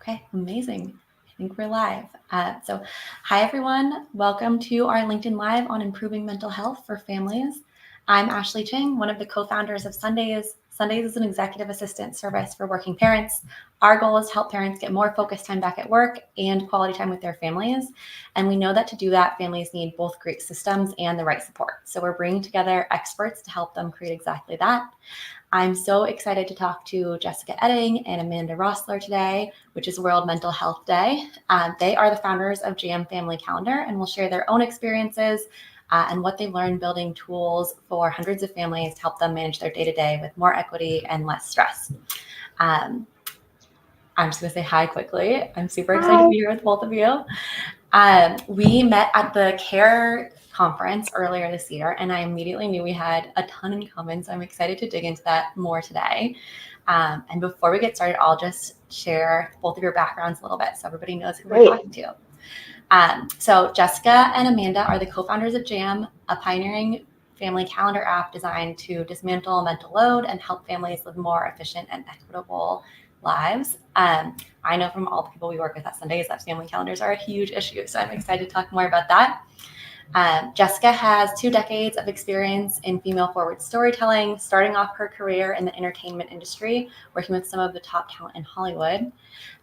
Okay, amazing. I think we're live. Hi everyone. Welcome to our LinkedIn Live on improving mental health for families. I'm Ashley Ching, one of the co-founders of Sundays. Sundays is an executive assistant service for working parents. Our goal is to help parents get more focused time back at work and quality time with their families. And we know that to do that, families need both great systems and the right support. So we're bringing together experts to help them create exactly that. I'm so excited to talk to Jessica Edding and Amanda Rossler today, which is World Mental Health Day. They are the founders of Jam Family Calendar and will share their own experiences and what they've learned building tools for hundreds of families to help them manage their day-to-day with more equity and less stress. I'm just going to say hi quickly. I'm super excited to be here with both of you. We met at the CARE conference earlier this year, and I immediately knew we had a ton in common, so I'm excited to dig into that more today. And before we get started, I'll just share both of your backgrounds a little bit so everybody knows who we're talking to. So Jessica and Amanda are the co-founders of Jam, a pioneering family calendar app designed to dismantle mental load and help families live more efficient and equitable lives. I know from all the people we work with at Sundays that family calendars are a huge issue, so I'm excited to talk more about that. Jessica has 2 decades of experience in female-forward storytelling, starting off her career in the entertainment industry, working with some of the top talent in Hollywood.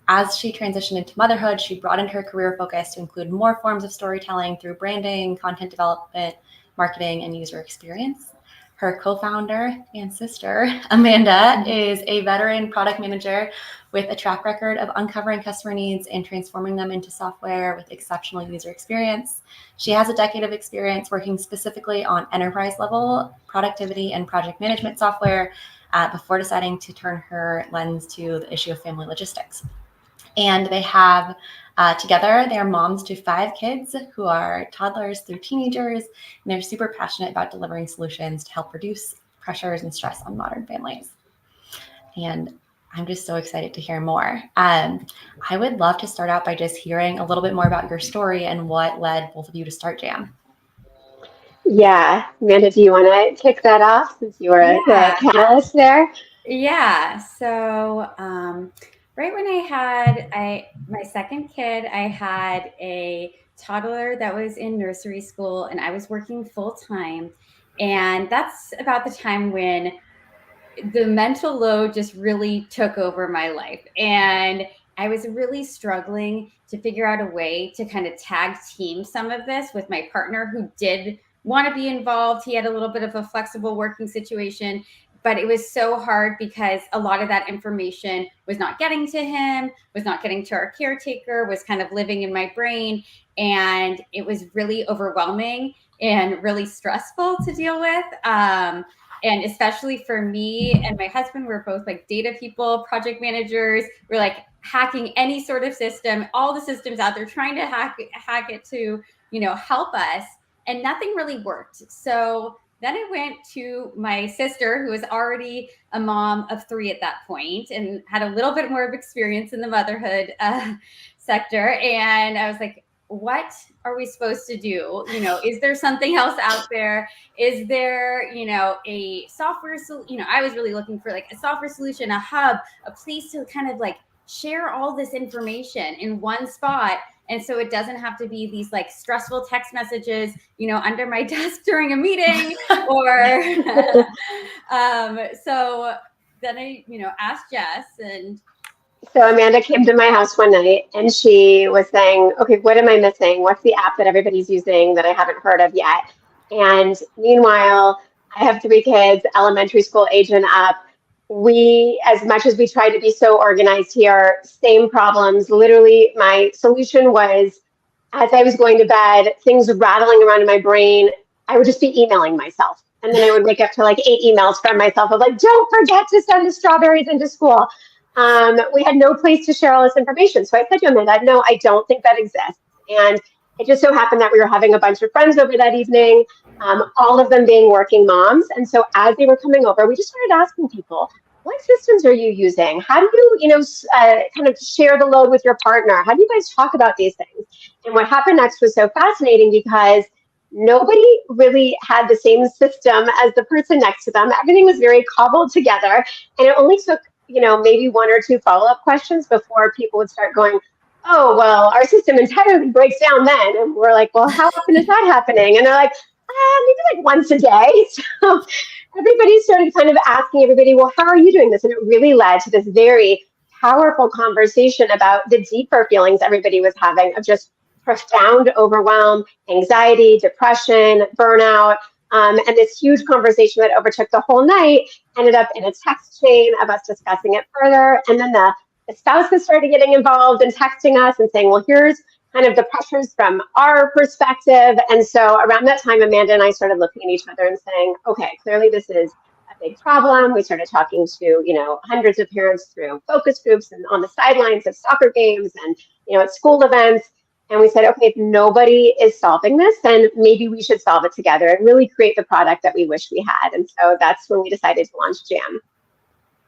As she transitioned into motherhood, she broadened her career focus to include more forms of storytelling through branding, content development, marketing, and user experience. Her co-founder and sister, Amanda, is a veteran product manager with a track record of uncovering customer needs and transforming them into software with exceptional user experience. She has a decade of experience working specifically on enterprise-level productivity and project management software before deciding to turn her lens to the issue of family logistics. And they have together, they're moms to 5 kids who are toddlers through teenagers, and they're super passionate about delivering solutions to help reduce pressures and stress on modern families. And I'm just so excited to hear more. I would love to start out by just hearing a little bit more about your story and what led both of you to start Jam. Yeah, Amanda, do you want to kick that off since you were the catalyst there? Yeah. So right when I had my second kid, I had a toddler that was in nursery school, and I was working full time. And that's about the time when the mental load just really took over my life. And I was really struggling to figure out a way to kind of tag team some of this with my partner, who did want to be involved. He had a little bit of a flexible working situation, but it was so hard because a lot of that information was not getting to him, was not getting to our caretaker, was kind of living in my brain. And it was really overwhelming and really stressful to deal with. And especially for me and my husband, we're both like data people, project managers. We're like hacking any sort of system, all the systems out there, trying to hack it to, help us. And nothing really worked. So then I went to my sister, who was already a mom of 3 at that point and had a little bit more of experience in the motherhood sector. And I was like, what are we supposed to do? Is there something else out there? Is there, a software solution? I was really looking for like a software solution, a hub, a place to kind of like share all this information in one spot. And so it doesn't have to be these like stressful text messages, under my desk during a meeting or, so then I, asked Jess, and So Amanda came to my house one night and she was saying, okay, what am I missing? What's the app that everybody's using that I haven't heard of yet? And meanwhile, I have 3 kids, elementary school age and up. We, as much as we tried to be so organized here, same problems. Literally, my solution was, as I was going to bed, things rattling around in my brain, I would just be emailing myself. And then I would wake up to like 8 emails from myself of like, don't forget to send the strawberries into school. We had no place to share all this information. So I said to Amanda, no, I don't think that exists. And it just so happened that we were having a bunch of friends over that evening, all of them being working moms. And so as they were coming over, we just started asking people, what systems are you using? How do you, kind of share the load with your partner? How do you guys talk about these things? And what happened next was so fascinating because nobody really had the same system as the person next to them. Everything was very cobbled together. And it only took maybe one or two follow-up questions before people would start going, oh, well, our system entirely breaks down then. And we're like, well, how often is that happening? And they're like, maybe like once a day. So everybody started kind of asking everybody, well, how are you doing this? And it really led to this very powerful conversation about the deeper feelings everybody was having of just profound overwhelm, anxiety, depression, burnout. And this huge conversation that overtook the whole night ended up in a text chain of us discussing it further. And then the spouses started getting involved and texting us and saying, well, here's kind of the pressures from our perspective. And so around that time, Amanda and I started looking at each other and saying, okay, clearly this is a big problem. We started talking to, hundreds of parents through focus groups and on the sidelines of soccer games and, at school events. And we said, okay, if nobody is solving this, then maybe we should solve it together and really create the product that we wish we had. And so that's when we decided to launch Jam.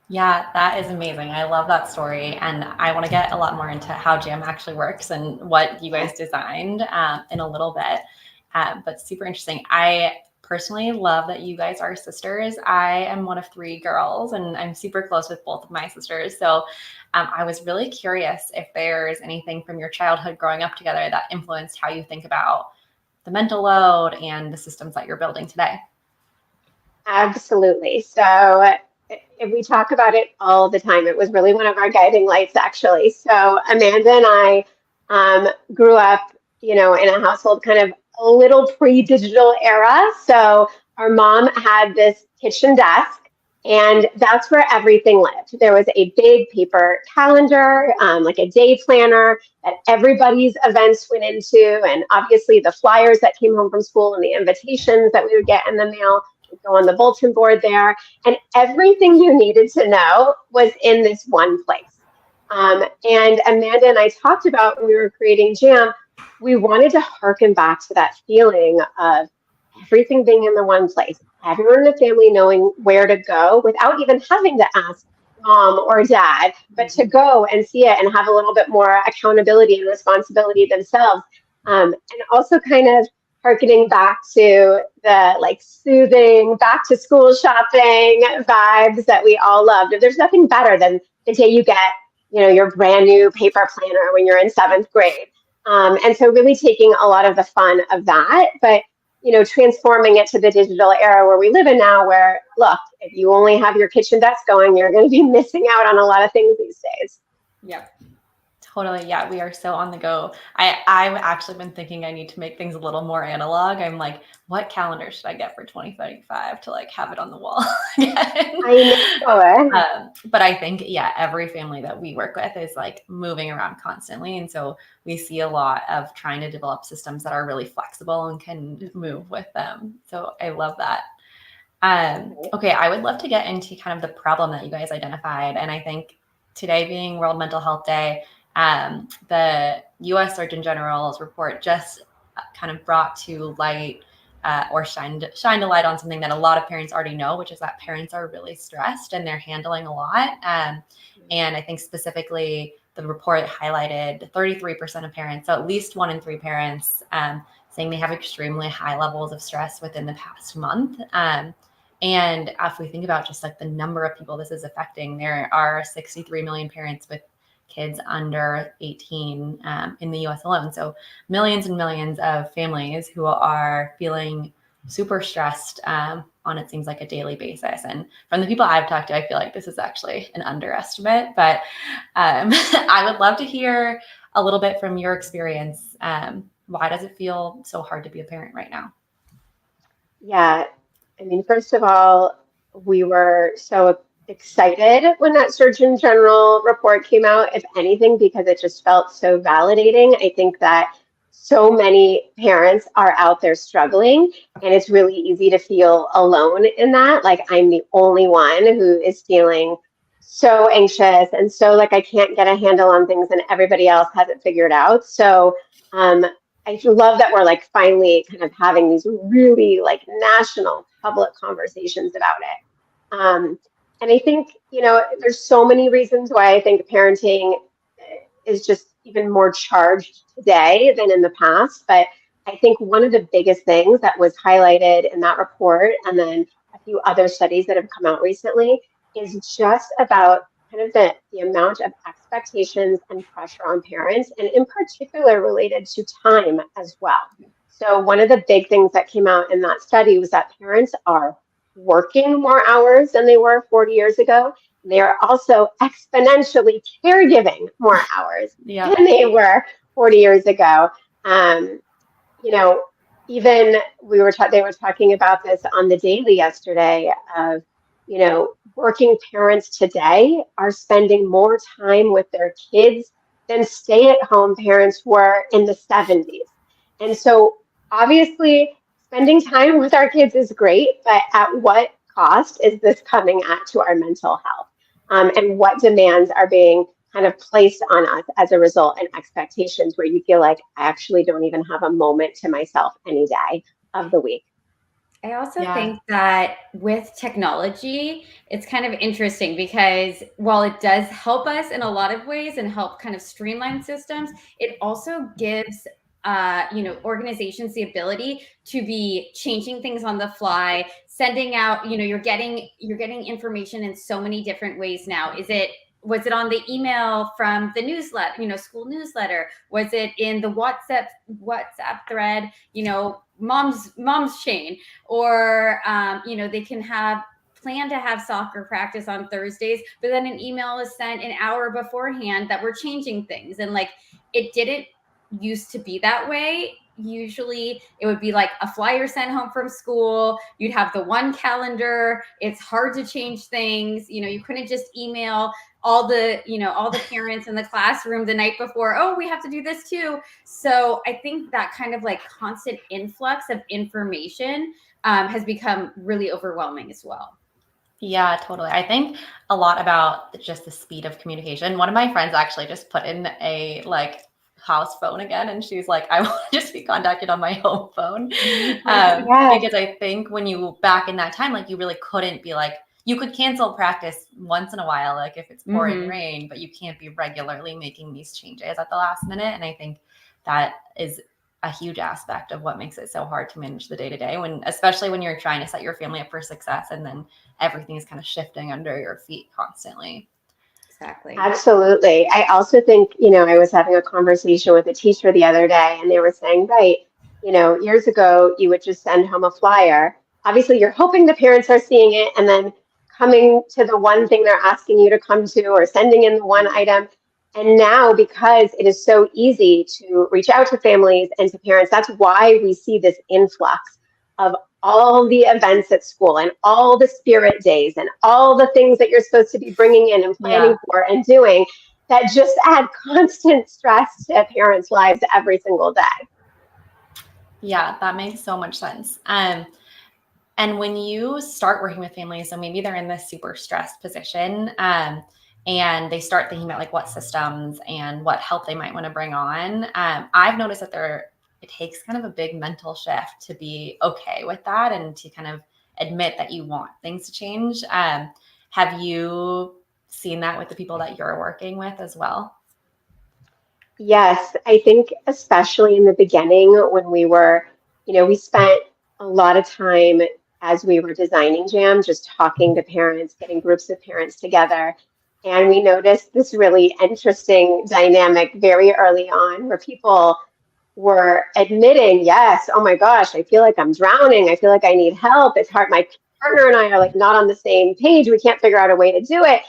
Yeah, that is amazing. I love that story. And I want to get a lot more into how Jam actually works and what you guys designed in a little bit. But super interesting. I personally love that you guys are sisters. I am one of 3 girls and I'm super close with both of my sisters. So I was really curious if there's anything from your childhood growing up together that influenced how you think about the mental load and the systems that you're building today. Absolutely. So if we talk about it all the time, it was really one of our guiding lights, actually. So Amanda and I grew up, in a household kind of a little pre-digital era. So our mom had this kitchen desk, and that's where everything lived. There was a big paper calendar, like a day planner that everybody's events went into, and obviously the flyers that came home from school and the invitations that we would get in the mail would go on the bulletin board there. And everything you needed to know was in this one place. And Amanda and I talked about when we were creating Jam, we wanted to harken back to that feeling of everything being in the one place, everyone in the family knowing where to go without even having to ask mom or dad, but to go and see it and have a little bit more accountability and responsibility themselves. And also kind of harkening back to the soothing back to school shopping vibes that we all loved. There's nothing better than the day you get, your brand new paper planner when you're in 7th grade. And so really taking a lot of the fun of that, but transforming it to the digital era where we live in now, where, look, if you only have your kitchen desk going, you're going to be missing out on a lot of things these days. Yep. Totally. Yeah, we are so on the go. I've actually been thinking I need to make things a little more analog. I'm like, what calendar should I get for 2035 to have it on the wall again? I know. But I think, every family that we work with is moving around constantly. And so we see a lot of trying to develop systems that are really flexible and can move with them. So I love that. Okay, I would love to get into kind of the problem that you guys identified. And I think today being World Mental Health Day, the U.S. Surgeon General's report just kind of brought to light or shined a light on something that a lot of parents already know, which is that parents are really stressed and they're handling a lot. And I think specifically the report highlighted 33% of parents, so at least 1 in 3 parents, saying they have extremely high levels of stress within the past month. And if we think about just the number of people this is affecting, there are 63 million parents with kids under 18 in the US alone. So millions and millions of families who are feeling super stressed on it seems like a daily basis. And from the people I've talked to, I feel like this is actually an underestimate, but I would love to hear a little bit from your experience. Why does it feel so hard to be a parent right now? Yeah, I mean, first of all, we were so excited when that Surgeon General report came out, if anything, because it just felt so validating. I think that so many parents are out there struggling, and it's really easy to feel alone in that. I'm the only one who is feeling so anxious and so I can't get a handle on things, and everybody else has it figured out. So I love that we're finally kind of having these really national public conversations about it. And I think, there's so many reasons why I think parenting is just even more charged today than in the past. But I think one of the biggest things that was highlighted in that report, and then a few other studies that have come out recently, is just about kind of the amount of expectations and pressure on parents, and in particular related to time as well. So one of the big things that came out in that study was that parents are working more hours than they were 40 years ago. They are also exponentially caregiving more hours Yeah. than they were 40 years ago. You know, even they were talking about this on the Daily yesterday of, you know, working parents today are spending more time with their kids than stay-at-home parents were in the 70s. And so obviously spending time with our kids is great, but at what cost is this coming at to our mental health? And what demands are being kind of placed on us as a result, and expectations where you feel like I actually don't even have a moment to myself any day of the week. I also Yeah. think that with technology, it's kind of interesting because while it does help us in a lot of ways and help kind of streamline systems, it also gives organizations the ability to be changing things on the fly, sending out, you're getting information in so many different ways now. Was it on the email from the newsletter, school newsletter? Was it in the WhatsApp thread, mom's chain? Or, they can plan to have soccer practice on Thursdays, but then an email is sent an hour beforehand that we're changing things. And like, it didn't used to be that way. Usually it would be like a flyer sent home from school. You'd have the one calendar. It's hard to change things. You couldn't just email all the parents in the classroom the night before, oh, we have to do this too. So I think that kind of like constant influx of information has become really overwhelming as well. Yeah, totally. I think a lot about just the speed of communication. One of my friends actually just put in a house phone again, and she's like, I want to just be contacted on my home phone. Because I think when you back in that time, you really couldn't be you could cancel practice once in a while, if it's pouring rain, but you can't be regularly making these changes at the last minute. And I think that is a huge aspect of what makes it so hard to manage the day-to-day, especially when you're trying to set your family up for success and then everything is kind of shifting under your feet constantly. Exactly. Absolutely. I also think, I was having a conversation with a teacher the other day, and they were saying, right, years ago, you would just send home a flyer. Obviously, you're hoping the parents are seeing it and then coming to the one thing they're asking you to come to, or sending in the one item. And now, because it is so easy to reach out to families and to parents, that's why we see this influx of all the events at school and all the spirit days and all the things that you're supposed to be bringing in and planning for and doing, that just add constant stress to parents' lives every single day. Yeah, that makes so much sense. And when you start working with families, so maybe they're in this super stressed position, and they start thinking about what systems and what help they might want to bring on, I've noticed that it takes kind of a big mental shift to be okay with that and to kind of admit that you want things to change. Have you seen that with the people that you're working with as well? Yes, I think especially in the beginning when we were, we spent a lot of time as we were designing JAM, just talking to parents, getting groups of parents together. And we noticed this really interesting dynamic very early on where people were admitting, yes, oh my gosh, I feel like I'm drowning. I feel like I need help. It's hard. My partner and I are not on the same page. We can't figure out a way to do it.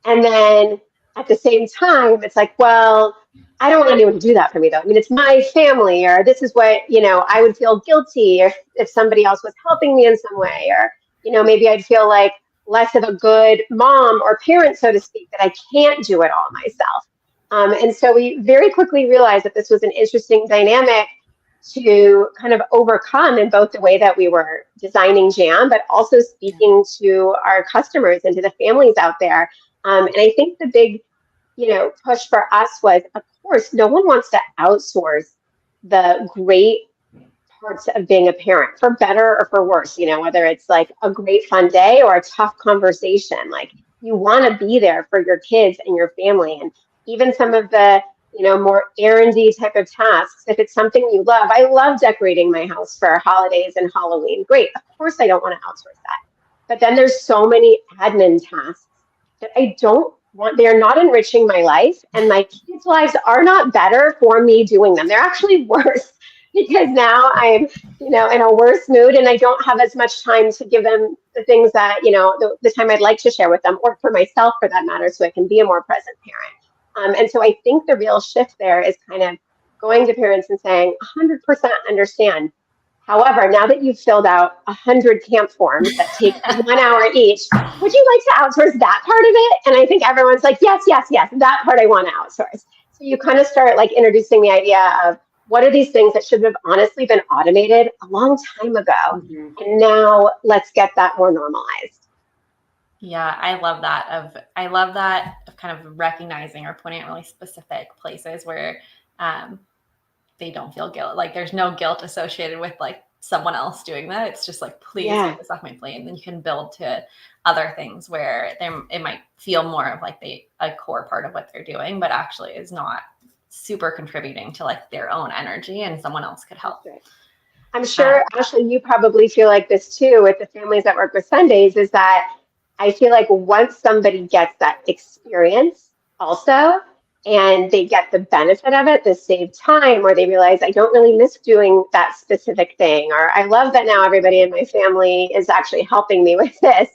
And then at the same time, it's well, I don't want anyone to do that for me though. I mean, it's my family, or this is what, I would feel guilty if somebody else was helping me in some way, or, maybe I'd feel like less of a good mom or parent, so to speak, that I can't do it all myself. And so we very quickly realized that this was an interesting dynamic to kind of overcome in both the way that we were designing JAM, but also speaking to our customers and to the families out there. And I think the big, push for us was, of course, no one wants to outsource the great parts of being a parent, for better or for worse, whether it's a great fun day or a tough conversation. You want to be there for your kids and your family. And even some of the, more errandy type of tasks, if it's something you love. I love decorating my house for holidays and Halloween. Great. Of course, I don't want to outsource that. But then there's so many admin tasks that I don't they're not enriching my life, and my kids' lives are not better for me doing them. They're actually worse because now I'm, in a worse mood, and I don't have as much time to give them the things that, the time I'd like to share with them, or for myself for that matter, so I can be a more present parent. And so I think the real shift there is kind of going to parents and saying, 100% understand. However, now that you've filled out 100 camp forms that take 1 hour each, would you like to outsource that part of it? And I think everyone's like, yes, yes, yes, that part I want to outsource. So you kind of start like introducing the idea of what are these things that should have honestly been automated a long time ago? Mm-hmm. And now let's get that more normalized. Yeah, I love that of kind of recognizing or pointing out really specific places where they don't feel guilt. Like there's no guilt associated with like someone else doing that. It's just like, please get this off my plate. And then you can build to other things where it might feel more of like a core part of what they're doing, but actually is not super contributing to like their own energy, and someone else could help. Right. I'm sure, Ashley, you probably feel like this too with the families that work with Sundays, is that I feel like once somebody gets that experience also, and they get the benefit of it, the saved time, or they realize I don't really miss doing that specific thing, or I love that now everybody in my family is actually helping me with this,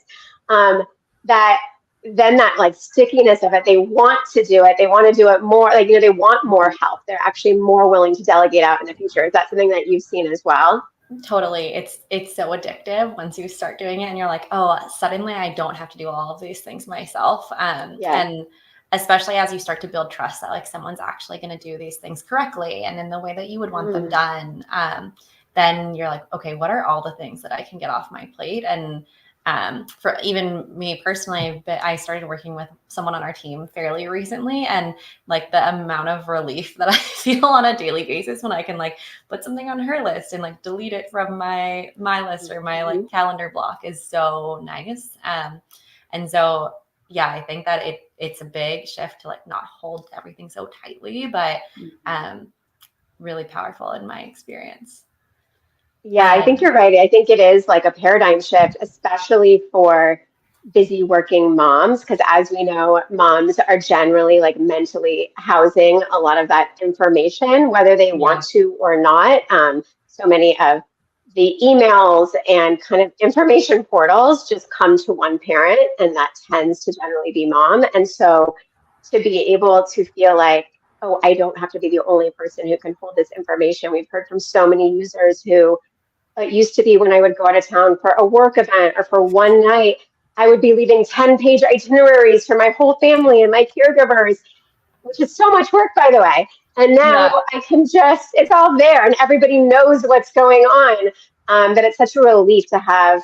that then that like stickiness of it, they want to do it. They want to do it more, like, they want more help. They're actually more willing to delegate out in the future. Is that something that you've seen as well? Totally. It's so addictive once you start doing it and you're like, oh, suddenly I don't have to do all of these things myself. And especially as you start to build trust that like someone's actually going to do these things correctly and in the way that you would want them done, then you're like, okay, what are all the things that I can get off my plate? And for even me personally, I started working with someone on our team fairly recently, and like the amount of relief that I feel on a daily basis when I can like put something on her list and like delete it from my list or my like calendar block is so nice. And so, yeah, I think that it's a big shift to like not hold everything so tightly, but really powerful in my experience. Yeah, I think you're right. I think it is like a paradigm shift, especially for busy working moms, because as we know, moms are generally like mentally housing a lot of that information, whether they want to or not. So many of the emails and kind of information portals just come to one parent, and that tends to generally be mom. And so to be able to feel like, oh, I don't have to be the only person who can hold this information. We've heard from so many users who it used to be when I would go out of town for a work event or for one night, I would be leaving 10-page itineraries for my whole family and my caregivers, which is so much work, by the way. And now I can it's all there and everybody knows what's going on. That it's such a relief to have,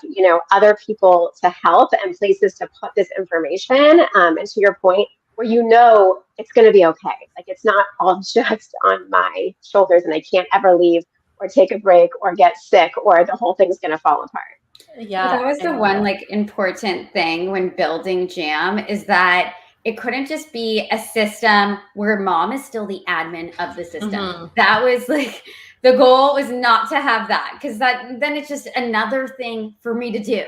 other people to help and places to put this information. And to your point, where it's going to be okay. Like it's not all just on my shoulders and I can't ever leave or take a break or get sick or the whole thing's going to fall apart. Yeah. That was the one like important thing when building Jam, is that it couldn't just be a system where mom is still the admin of the system. Mm-hmm. That was like, the goal was not to have that, because then it's just another thing for me to do,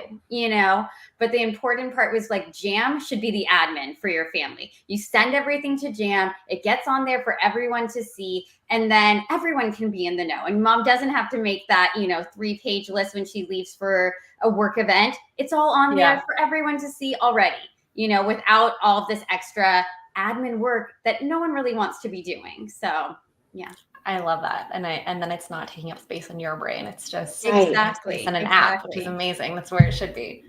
But the important part was like Jam should be the admin for your family. You send everything to Jam, it gets on there for everyone to see, and then everyone can be in the know. And mom doesn't have to make that, 3-page list when she leaves for a work event. It's all on there for everyone to see already, without all of this extra admin work that no one really wants to be doing. So, yeah. I love that. And then it's not taking up space in your brain. It's just exactly in an app, which is amazing. That's where it should be.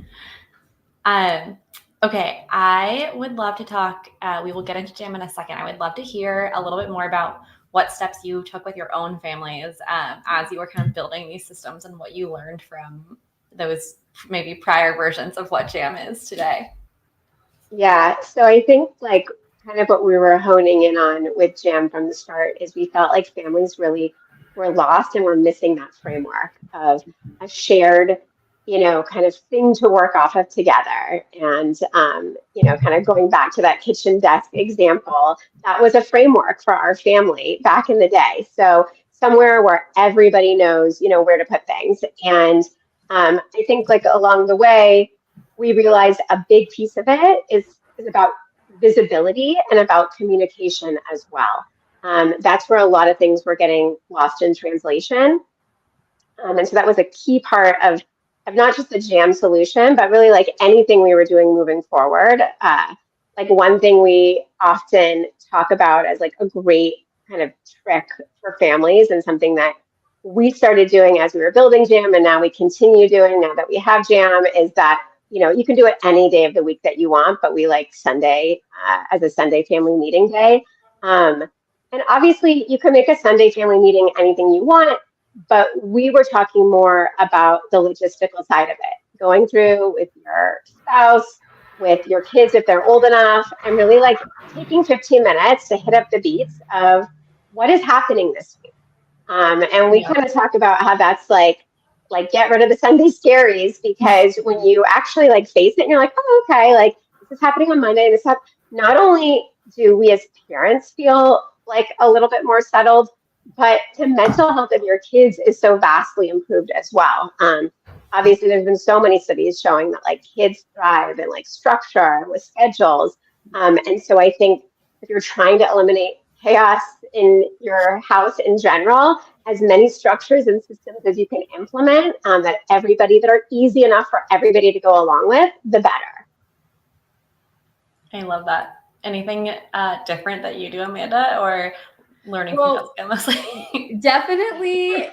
Okay. I would love to talk. We will get into Jam in a second. I would love to hear a little bit more about what steps you took with your own families as you were kind of building these systems and what you learned from those maybe prior versions of what Jam is today. Yeah. So I think like kind of what we were honing in on with Jam from the start is we felt like families really were lost and were missing that framework of a shared, kind of thing to work off of together. And, kind of going back to that kitchen desk example, that was a framework for our family back in the day. So somewhere where everybody knows, where to put things. And I think like along the way, we realized a big piece of it is about visibility and about communication as well. That's where a lot of things were getting lost in translation. And so that was a key part of not just the jam solution, but really like anything we were doing moving forward. Like one thing we often talk about as like a great kind of trick for families, and something that we started doing as we were building jam, and now we continue doing now that we have jam, is that, you know, you can do it any day of the week that you want, but we like Sunday as a Sunday family meeting day. And obviously you can make a Sunday family meeting anything you want, but we were talking more about the logistical side of it, going through with your spouse, with your kids if they're old enough, and really like taking 15 minutes to hit up the beats of what is happening this week. And we kind of talk about how that's like get rid of the Sunday scaries, because when you actually like face it and you're like, oh, okay, like this is happening on Monday and this not only do we as parents feel like a little bit more settled, but the mental health of your kids is so vastly improved as well. Obviously, there's been so many studies showing that like kids thrive in like structure with schedules. And so I think if you're trying to eliminate chaos in your house in general, as many structures and systems as you can implement that are easy enough for everybody to go along with, the better. I love that. Anything different that you do, Amanda, or learning from Jessica mostly? Definitely.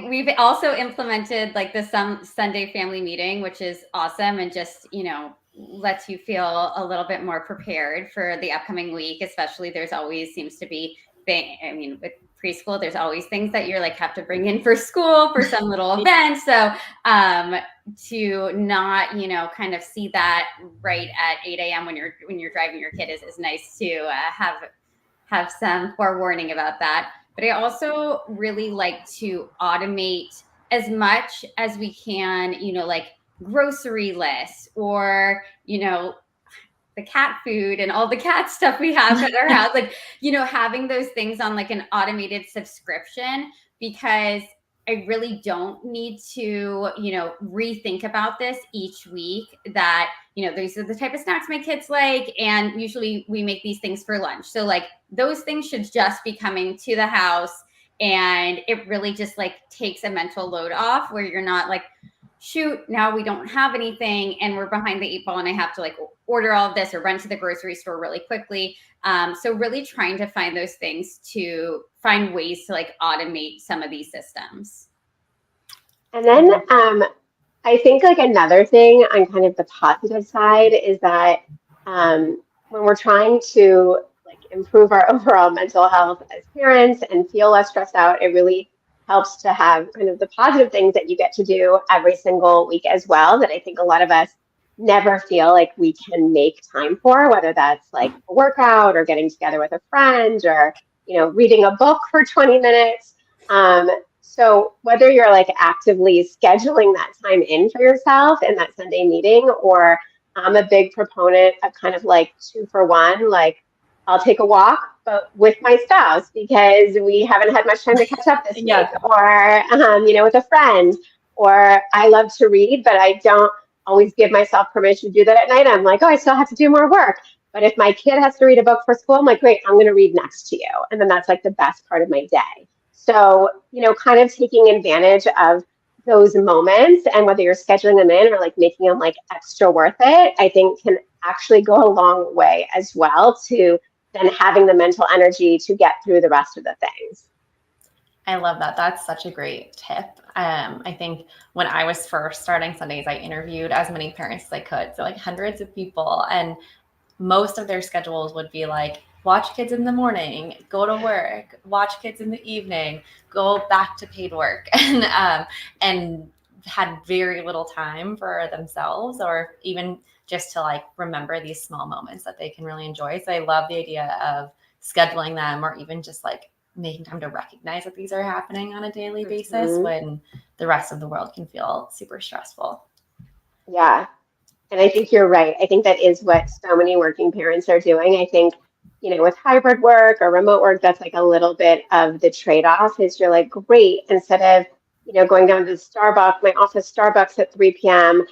We've also implemented like the Sunday family meeting, which is awesome, and just, you know, lets you feel a little bit more prepared for the upcoming week. Especially there's always seems to be with preschool, there's always things that you're like have to bring in for school for some little event. So to not, you know, kind of see that right at 8 a.m. when you're driving your kid is nice to have some forewarning about that. But I also really like to automate as much as we can, you know, like grocery lists, or, you know, the cat food and all the cat stuff we have at our house, like, you know, having those things on like an automated subscription, because I really don't need to, you know, rethink about this each week, that, you know, these are the type of snacks my kids like, and usually we make these things for lunch. So like those things should just be coming to the house, and it really just like takes a mental load off, where you're not like, shoot, now we don't have anything and we're behind the 8 ball and I have to like order all of this or run to the grocery store really quickly. So really trying to find those things, to find ways to like automate some of these systems. And then I think like another thing on kind of the positive side is that when we're trying to like improve our overall mental health as parents and feel less stressed out, it really helps to have kind of the positive things that you get to do every single week as well, that I think a lot of us never feel like we can make time for, whether that's like a workout or getting together with a friend, or, you know, reading a book for 20 minutes. So whether you're like actively scheduling that time in for yourself in that Sunday meeting, or I'm a big proponent of kind of like 2 for 1, like I'll take a walk, but with my spouse, because we haven't had much time to catch up this week, or, you know, with a friend. Or I love to read, but I don't always give myself permission to do that at night. I'm like, oh, I still have to do more work. But if my kid has to read a book for school, I'm like, great, I'm going to read next to you. And then that's like the best part of my day. So, you know, kind of taking advantage of those moments, and whether you're scheduling them in or like making them like extra worth it, I think can actually go a long way as well to then having the mental energy to get through the rest of the things. I love that. That's such a great tip. I think when I was first starting Sundays, I interviewed as many parents as I could. So like hundreds of people, and most of their schedules would be like, watch kids in the morning, go to work, watch kids in the evening, go back to paid work, and had very little time for themselves, or even just to like remember these small moments that they can really enjoy. So I love the idea of scheduling them, or even just like making time to recognize that these are happening on a daily basis when the rest of the world can feel super stressful. Yeah. And I think you're right. I think that is what so many working parents are doing. I think, you know, with hybrid work or remote work, that's like a little bit of the trade-off, is you're like, great, instead of, you know, going down to the Starbucks, my office Starbucks at 3 p.m.,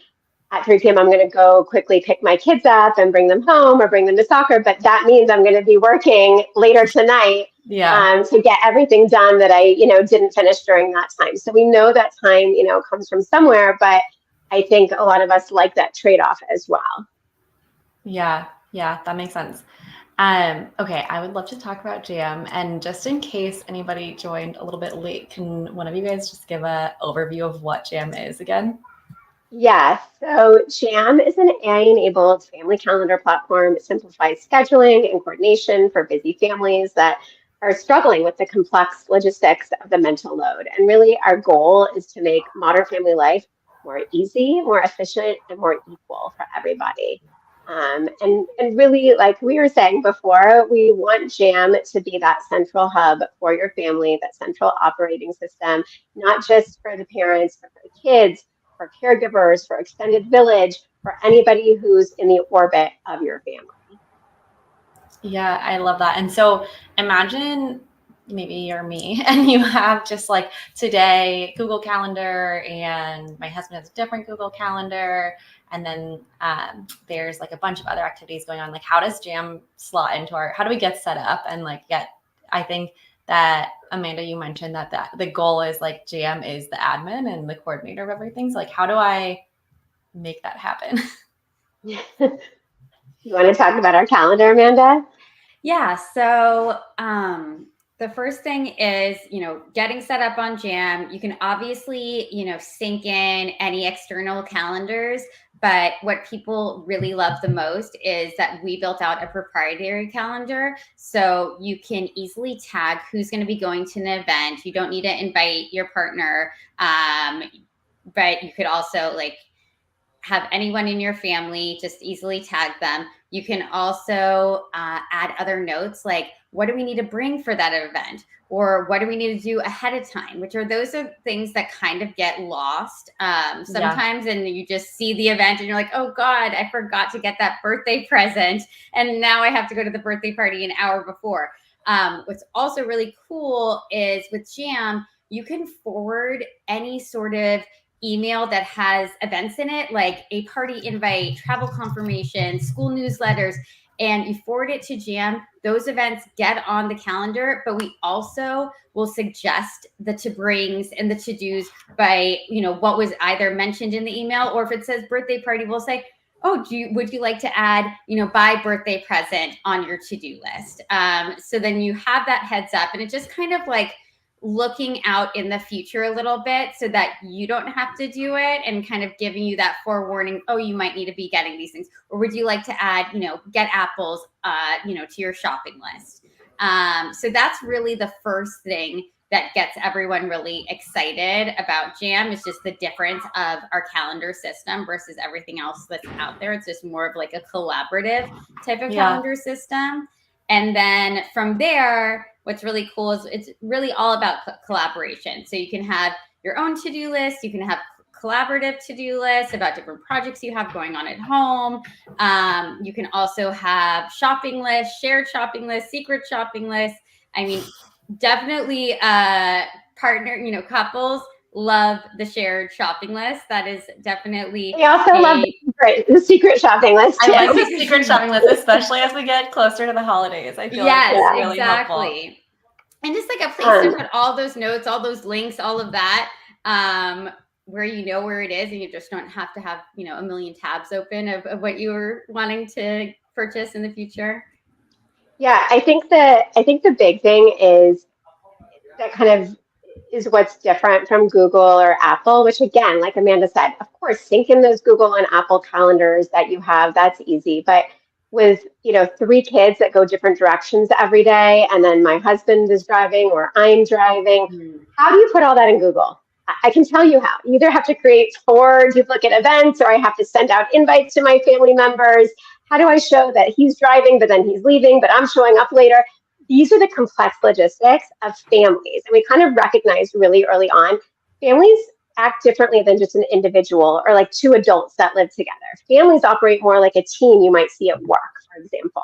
at 3 p.m. I'm going to go quickly pick my kids up and bring them home or bring them to soccer. But that means I'm going to be working later tonight to get everything done that I, didn't finish during that time. So we know that time, comes from somewhere, but I think a lot of us like that trade-off as well. Yeah, that makes sense. Okay, I would love to talk about Jam, and just in case anybody joined a little bit late, can one of you guys just give an overview of what Jam is again? Yeah, so Jam is an AI-enabled family calendar platform. It simplifies scheduling and coordination for busy families that are struggling with the complex logistics of the mental load. And really, our goal is to make modern family life more easy, more efficient, and more equal for everybody. And really, like we were saying before, we want Jam to be that central hub for your family, that central operating system, not just for the parents, but for the kids, for caregivers, for extended village, for anybody who's in the orbit of your family. Yeah, I love that. And so imagine maybe you're me and you have just like today Google Calendar, and my husband has a different Google Calendar. And then there's like a bunch of other activities going on. Like, how does Jam slot into how do we get set up and I think that Amanda, you mentioned that the goal is like Jam is the admin and the coordinator of everything. So like, how do I make that happen? You want to talk about our calendar, Amanda? Yeah. So the first thing is, getting set up on Jam. You can obviously, sync in any external calendars. But what people really love the most is that we built out a proprietary calendar. So you can easily tag who's going to be going to an event. You don't need to invite your partner. But you could also have anyone in your family, just easily tag them. You can also add other notes like, what do we need to bring for that event? Or what do we need to do ahead of time? Those are things that kind of get lost sometimes. Yeah. And you just see the event and you're like, oh God, I forgot to get that birthday present. And now I have to go to the birthday party an hour before. What's also really cool is with Jam, you can forward any sort of email that has events in it, like a party invite, travel confirmation, school newsletters, and you forward it to Jam. Those events get on the calendar, but we also will suggest the to-brings and the to-dos by, what was either mentioned in the email, or if it says birthday party, we'll say, oh, would you like to add, buy birthday present on your to-do list? So then you have that heads up, and it just kind of looking out in the future a little bit so that you don't have to do it, and kind of giving you that forewarning, oh, you might need to be getting these things, or would you like to add, get apples, to your shopping list. So that's really the first thing that gets everyone really excited about Jam, is just the difference of our calendar system versus everything else that's out there. It's just more of a collaborative type of calendar system. And then from there, what's really cool is it's really all about collaboration. So you can have your own to-do list. You can have collaborative to-do lists about different projects you have going on at home. You can also have shopping lists, shared shopping lists, secret shopping lists. I mean, definitely couples love the shared shopping list. That is definitely. I also love the secret shopping list too. I like the secret shopping list, especially as we get closer to the holidays. I feel like it's really helpful. And just a place to put all those notes, all those links, all of that, where you know where it is, and you just don't have to have a million tabs open of what you were wanting to purchase in the future. Yeah, I think the big thing is that kind of is what's different from Google or Apple, which again, like Amanda said, of course, sync in those Google and Apple calendars that you have, that's easy. But with 3 kids that go different directions every day, and then my husband is driving or I'm driving, how do you put all that in Google? I can tell you how. You either have to create 4 duplicate events, or I have to send out invites to my family members. How do I show that he's driving, but then he's leaving, but I'm showing up later? These are the complex logistics of families. And we kind of recognized really early on, families act differently than just an individual or 2 adults that live together. Families operate more like a team you might see at work, for example.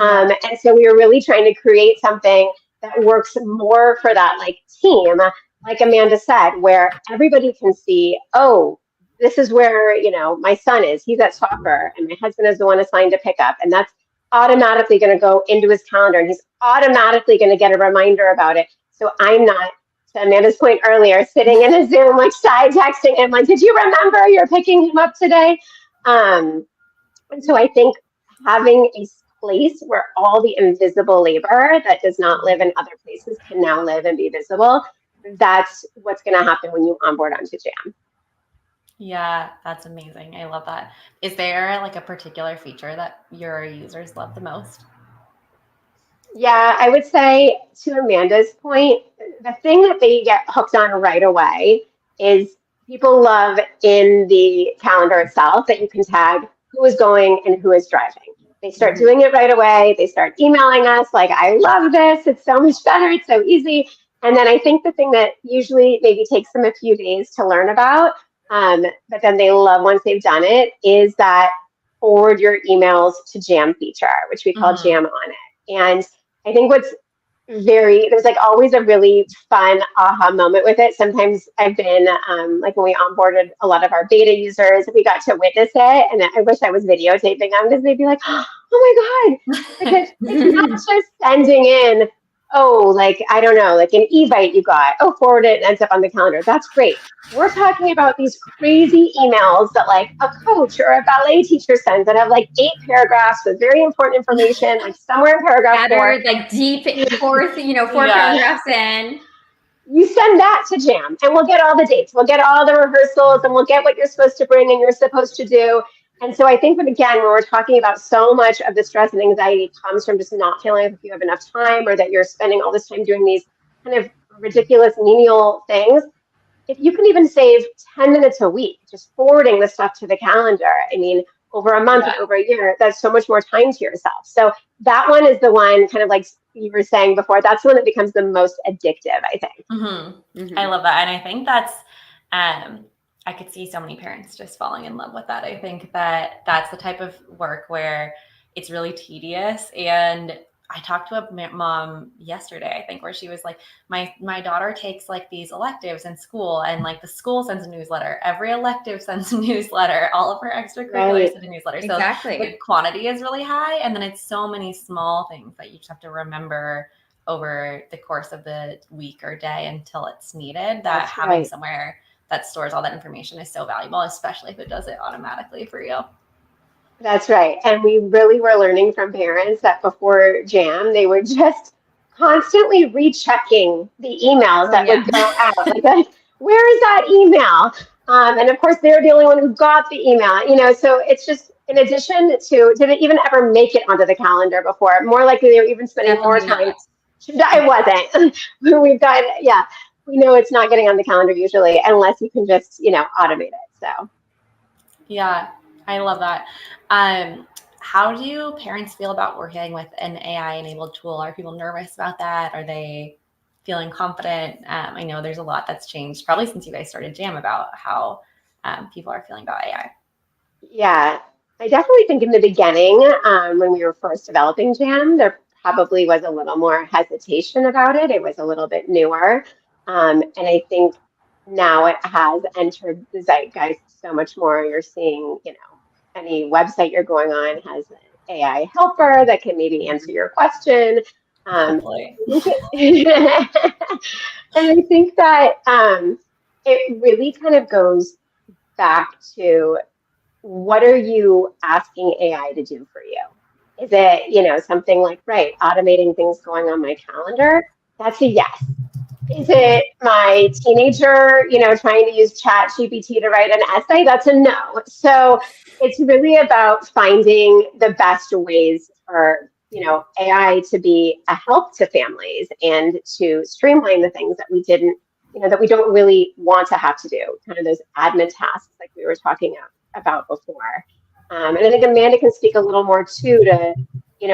And so we were really trying to create something that works more for that team, like Amanda said, where everybody can see, oh, this is where, my son is, he's at soccer, and my husband is the one assigned to pick up. And that's automatically going to go into his calendar, and he's automatically going to get a reminder about it. So I'm not, to Amanda's point earlier, sitting in a Zoom, like side texting him, like, did you remember you're picking him up today? And so I think having a place where all the invisible labor that does not live in other places can now live and be visible, that's what's going to happen when you onboard onto Jam. Yeah, that's amazing. I love that. Is there like a particular feature that your users love the most? Yeah, I would say, to Amanda's point, the thing that they get hooked on right away is people love in the calendar itself that you can tag who is going and who is driving. They start doing it right away. They start emailing us like, I love this. It's so much better. It's so easy. And then I think the thing that usually maybe takes them a few days to learn about, but then they love once they've done it, is that forward your emails to Jam feature, which we call Jam on it. And I think there's like always a really fun aha moment with it. Sometimes I've been, like when we onboarded a lot of our beta users, we got to witness it. And I wish I was videotaping them because they'd be like, oh my God. Because it's not just sending in, like, I don't know, like an Evite you got, forward it and ends up on the calendar. That's great. We're talking about these crazy emails that like a coach or a ballet teacher sends that have like 8 paragraphs with very important information, like somewhere in paragraph 4. Like deep four paragraphs in. You send that to Jam and we'll get all the dates. We'll get all the rehearsals and we'll get what you're supposed to bring and you're supposed to do. And so I think when we're talking about so much of the stress and anxiety comes from just not feeling like you have enough time, or that you're spending all this time doing these kind of ridiculous menial things, if you can even save 10 minutes a week, just forwarding the stuff to the calendar, I mean, over a month and over a year, that's so much more time to yourself. So that one is the one, kind of like you were saying before, that's the one that becomes the most addictive, I think. I love that. And I think that's, I could see so many parents just falling in love with that. I think that that's the type of work where it's really tedious. And I talked to a mom yesterday, I think, where she was like, my daughter takes like these electives in school, and like the school sends a newsletter. Every elective sends a newsletter. All of her extracurriculars send a newsletter. Exactly. So the quantity is really high. And then it's so many small things that you just have to remember over the course of the week or day until it's needed, that having somewhere that stores all that information is so valuable, especially if it does it automatically for you. That's right. And we really were learning from parents that before Jam, they were just constantly rechecking the emails that would go out. Like, where is that email? And of course, they're the only one who got the email, so it's just, in addition to, did it even ever make it onto the calendar before? More likely they were even spending more time. I wasn't. We've got, we know it's not getting on the calendar usually, unless you can just, automate it. So. Yeah, I love that. How do parents feel about working with an AI-enabled tool? Are people nervous about that? Are they feeling confident? I know there's a lot that's changed probably since you guys started Jam about how people are feeling about AI. Yeah, I definitely think in the beginning, when we were first developing Jam, there probably was a little more hesitation about it. It was a little bit newer. And I think now it has entered the zeitgeist so much more. You're seeing, any website you're going on has an AI helper that can maybe answer your question. And I think that it really kind of goes back to, what are you asking AI to do for you? Is it, something like, automating things going on my calendar? That's a yes. Is it my teenager, trying to use ChatGPT to write an essay? That's a no. So it's really about finding the best ways for, AI to be a help to families and to streamline the things that we didn't, that we don't really want to have to do, kind of those admin tasks like we were talking about before. And I think Amanda can speak a little more too to,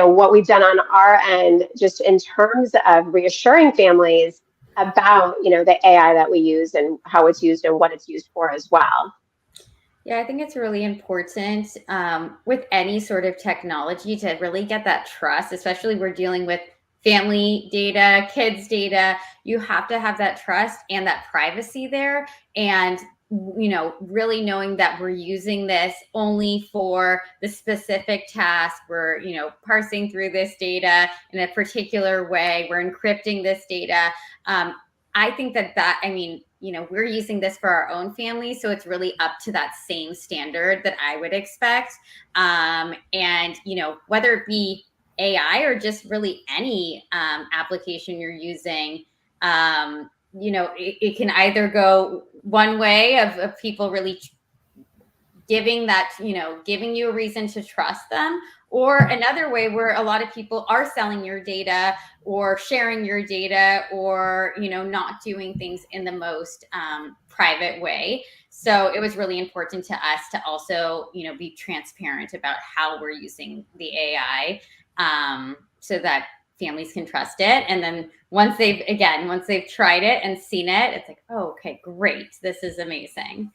what we've done on our end, just in terms of reassuring families about, the AI that we use and how it's used and what it's used for as well. Yeah, I think it's really important with any sort of technology to really get that trust, especially we're dealing with family data, kids data. You have to have that trust and that privacy there. And really knowing that we're using this only for the specific task. We're, parsing through this data in a particular way. We're encrypting this data. I think we're using this for our own family. So it's really up to that same standard that I would expect. And, whether it be AI or just really any application you're using, it can either go one way of people really giving you a reason to trust them, or another way where a lot of people are selling your data or sharing your data, or not doing things in the most private way. So it was really important to us to also be transparent about how we're using the AI, so that families can trust it. And then once they've tried it and seen it, it's like, oh, okay, great, this is amazing.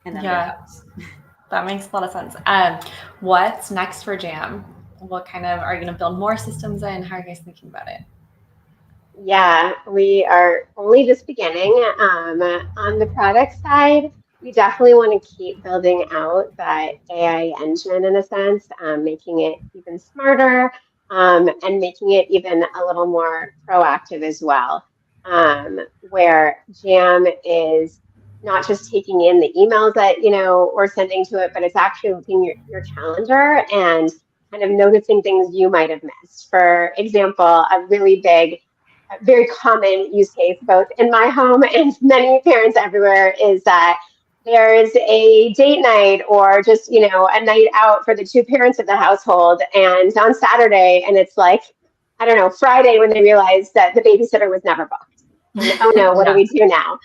And then that makes a lot of sense. What's next for Jam? What kind of, are you going to build more systems in? How are you guys thinking about it? Yeah, we are only just beginning. On the product side, we definitely want to keep building out that AI engine in a sense, making it even smarter, and making it even a little more proactive as well, where Jam is not just taking in the emails that we're sending to it, but it's actually looking at your calendar and kind of noticing things you might have missed. For example, a really big, very common use case, both in my home and many parents everywhere, is that there's a date night or just, a night out for the two parents of the household, and on Saturday, and it's like, I don't know, Friday, when they realize that the babysitter was never booked. And, oh no, what do we do now?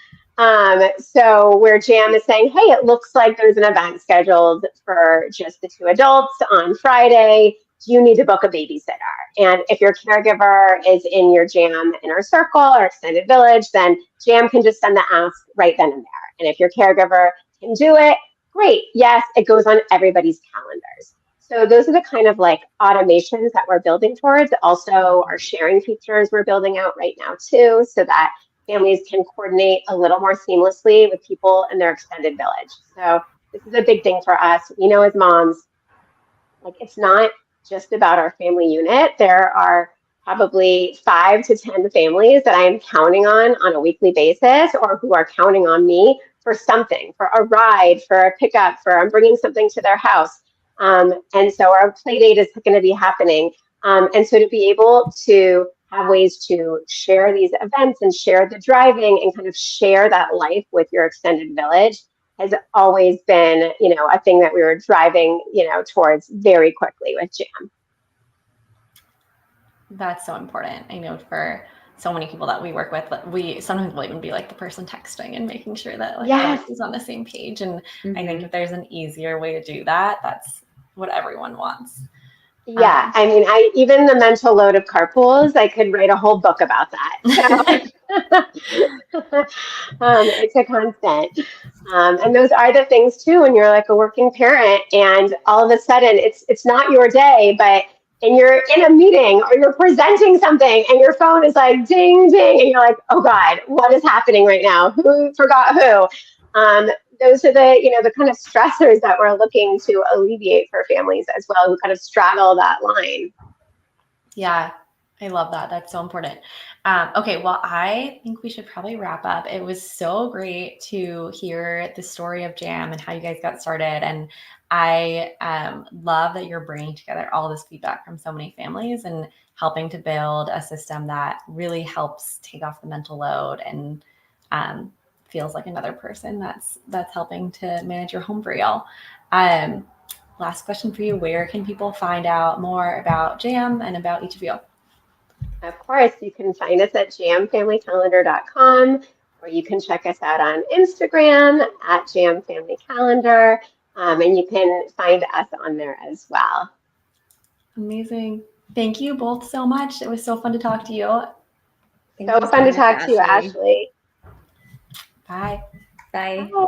So where Jam is saying, hey, it looks like there's an event scheduled for just the two adults on Friday. Do you need to book a babysitter? And if your caregiver is in your Jam inner circle or extended village, then Jam can just send the ask right then and there. And if your caregiver can do it, great. Yes, it goes on everybody's calendars. So those are the kind of like automations that we're building towards. Also, our sharing features we're building out right now too, so that families can coordinate a little more seamlessly with people in their extended village. So this is a big thing for us. We know as moms, like, it's not just about our family unit. There are probably 5 to 10 families that I am counting on a weekly basis, or who are counting on me for something, for a ride, for a pickup, for I'm bringing something to their house. And so our play date is going to be happening. And so to be able to have ways to share these events and share the driving and kind of share that life with your extended village has always been, a thing that we were driving, towards very quickly with Jam. That's so important. I know for so many people that we work with, we sometimes will even be like the person texting and making sure that everybody's on the same page. And I think if there's an easier way to do that, that's what everyone wants. Yeah, even the mental load of carpools, I could write a whole book about that. So, it's a constant. And those are the things too, when you're like a working parent and all of a sudden it's not your day, and you're in a meeting or you're presenting something and your phone is like ding, ding, and you're like, oh God, what is happening right now? Who forgot who? Those are the kind of stressors that we're looking to alleviate for families as well, who kind of straddle that line. Yeah, I love that. That's so important. Okay, well, I think we should probably wrap up. It was so great to hear the story of Jam and how you guys got started. And I love that you're bringing together all this feedback from so many families and helping to build a system that really helps take off the mental load and feels like another person that's helping to manage your home for y'all. Last question for you. Where can people find out more about Jam and about each of you? Of course, you can find us at jamfamilycalendar.com, or you can check us out on Instagram at jamfamilycalendar, and you can find us on there as well. Amazing. Thank you both so much. It was so fun to talk to you. So fun to talk to you, Ashley. Bye. Bye. Bye.